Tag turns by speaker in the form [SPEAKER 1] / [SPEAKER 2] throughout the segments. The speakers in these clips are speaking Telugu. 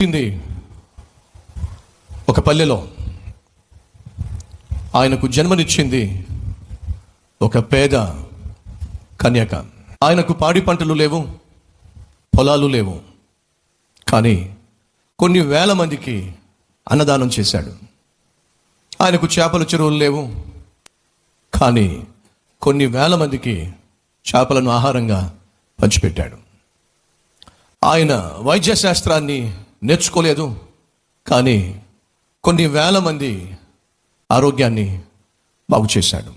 [SPEAKER 1] పుట్టింది ఒక పల్లెలో. ఆయనకు జన్మనిచ్చింది ఒక పేద కన్యక. ఆయనకు పాడి పంటలు లేవు, పొలాలు లేవు, కానీ కొన్ని వేల మందికి అన్నదానం చేశాడు. ఆయనకు చేపల చెరువులు లేవు, కానీ కొన్ని వేల మందికి చేపలను ఆహారంగా పంచిపెట్టాడు. ఆయన వైద్య శాస్త్రాన్ని నేర్చుకోలేదు, కానీ కొన్ని వేల మంది ఆరోగ్యాన్ని బాగు చేశాడు.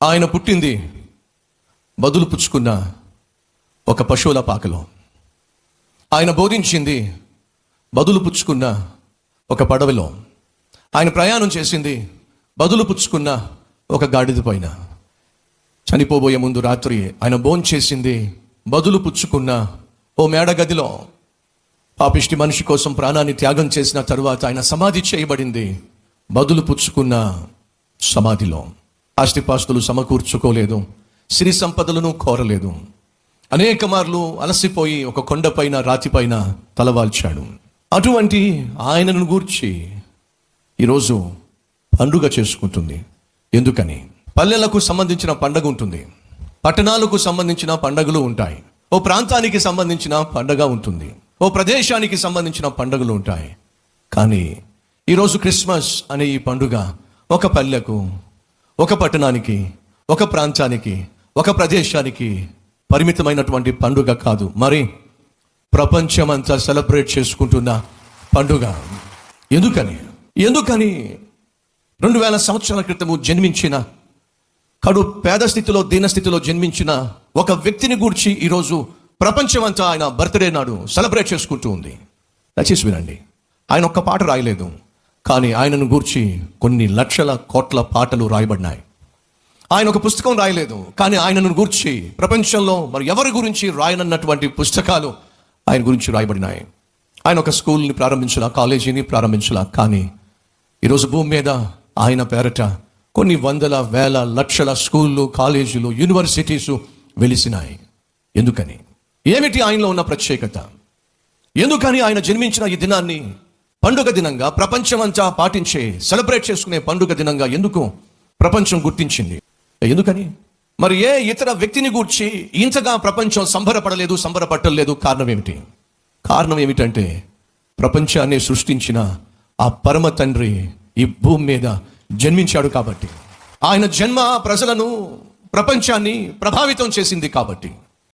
[SPEAKER 1] ఆయన పుట్టింది బదులు పుచ్చుకున్న ఒక పశువుల పాకలో. ఆయన బోధించింది బదులు పుచ్చుకున్న ఒక పడవలో. ఆయన ప్రయాణం చేసింది బదులు పుచ్చుకున్న ఒక గాడిద పైన. చనిపోబోయే ముందు రాత్రి ఆయన భోంచేసింది బదులు పుచ్చుకున్న ఓ మేడగదిలో. పాపిష్టి మనిషి కోసం ప్రాణాన్ని త్యాగం చేసిన తరువాత ఆయన సమాధి చేయబడింది బదులు పుచ్చుకున్న సమాధిలో. ఆస్తిపాస్తులు సమకూర్చుకోలేదు, సిరి సంపదలను కోరలేదు. అనేక మార్లు అలసిపోయి ఒక కొండపైన రాతిపైన తలవాల్చాడు. అటువంటి ఆయనను గూర్చి ఈరోజు పండుగ చేసుకుంటుంది. ఎందుకని? పల్లెలకు సంబంధించిన పండగ ఉంటుంది, పట్టణాలకు సంబంధించిన పండగలు ఉంటాయి, ఓ ప్రాంతానికి సంబంధించిన పండగ ఉంటుంది, ఓ ప్రదేశానికి సంబంధించిన పండుగలు ఉంటాయి. కానీ ఈరోజు క్రిస్మస్ అనే ఈ పండుగ ఒక పల్లెకు, ఒక పట్టణానికి, ఒక ప్రాంతానికి, ఒక ప్రదేశానికి పరిమితమైనటువంటి పండుగ కాదు. మరి ప్రపంచమంతా సెలబ్రేట్ చేసుకుంటున్న పండుగ. ఎందుకని? 2000 సంవత్సరాల క్రితము జన్మించిన, కడు పేద స్థితిలో, దీనస్థితిలో జన్మించిన ఒక వ్యక్తిని గూర్చి ఈరోజు ప్రపంచమంతా ఆయన బర్త్డే నాడు సెలబ్రేట్ చేసుకుంటూ ఉంది. దయచేసి వినండి. ఆయన ఒక్క పాట రాయలేదు, కానీ ఆయనను గూర్చి కొన్ని లక్షల కోట్ల పాటలు రాయబడినాయి. ఆయన ఒక పుస్తకం రాయలేదు, కానీ ఆయనను గూర్చి ప్రపంచంలో మరి ఎవరి గురించి రాయనన్నటువంటి పుస్తకాలు ఆయన గురించి రాయబడినాయి. ఆయన ఒక స్కూల్ని ప్రారంభించలా, కాలేజీని ప్రారంభించలా, కానీ ఈరోజు భూమి మీద ఆయన పేరట కొన్ని వందల వేల లక్షల స్కూళ్ళు, కాలేజీలు, యూనివర్సిటీసు వెలిసినాయి. ఎందుకని? ఏమిటి ఆయనలో ఉన్న ప్రత్యేకత? ఎందుకని ఆయన జన్మించిన ఈ దినాన్ని పండుగ దినంగా ప్రపంచమంతా పాటించే, సెలబ్రేట్ చేసుకునే పండుగ దినంగా ఎందుకు ప్రపంచం గుర్తించింది? ఎందుకని? మరి ఏ ఇతర వ్యక్తిని గూర్చి ఇంతగా ప్రపంచం సంబరపట్టలేదు? కారణం ఏమిటంటే ప్రపంచాన్ని సృష్టించిన ఆ పరమ తండ్రి ఈ భూమి మీద జన్మించాడు కాబట్టి. ఆయన జన్మ ప్రజలను, ప్రపంచాన్ని ప్రభావితం చేసింది కాబట్టి.